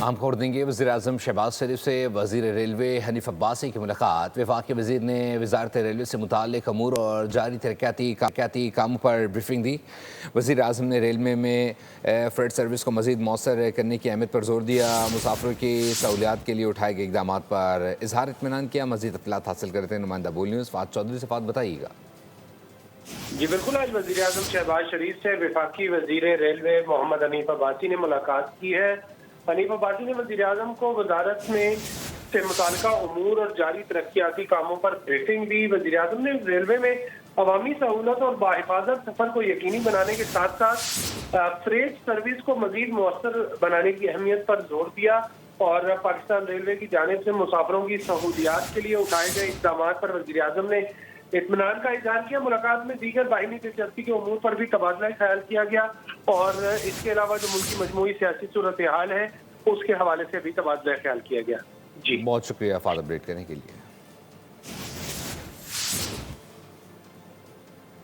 عام خبر دیں گے وزیراعظم شہباز شریف سے وزیر ریلوے حنیف عباسی کی ملاقات۔ وفاقی وزیر نے وزارت ریلوے سے متعلق امور اور جاری ترقیاتی کاموں پر بریفنگ دی۔ وزیر اعظم نے ریلوے میں فریٹ سروس کو مزید مؤثر کرنے کی اہمیت پر زور دیا۔ مسافروں کی سہولیات کے لیے اٹھائے گئے اقدامات پر اظہار اطمینان کیا۔ مزید اطلاعات حاصل کرتے ہیں نمائندہ بول نیوز فہد چودھری سے۔ فہد بتائیے گا۔ جی بالکل، آج وزیر اعظم شہباز شریف سے وفاقی وزیر ریلوے محمد حنیف عباسی نے ملاقات کی ہے۔ حنیف عباسی نے وزیر اعظم کو وزارت میں سے متعلقہ امور اور جاری ترقیاتی کاموں پر بریفنگ دی۔ وزیر اعظم نے ریلوے میں عوامی سہولت اور باحفاظت سفر کو یقینی بنانے کے ساتھ ساتھ فریٹ سروس کو مزید مؤثر بنانے کی اہمیت پر زور دیا اور پاکستان ریلوے کی جانب سے مسافروں کی سہولیات کے لیے اٹھائے گئے اقدامات پر وزیر اعظم نے اطمینان کا اظہار کیا۔ ملاقات میں دیگر باہمی دلچسپی کے امور پر بھی تبادلہ خیال کیا گیا اور اس کے علاوہ جو ملک کی مجموعی سیاسی صورتحال ہے اس کے حوالے سے بھی تبادلہ خیال کیا گیا۔ جی بہت شکریہ فہد اپڈیٹ کرنے کے لیے۔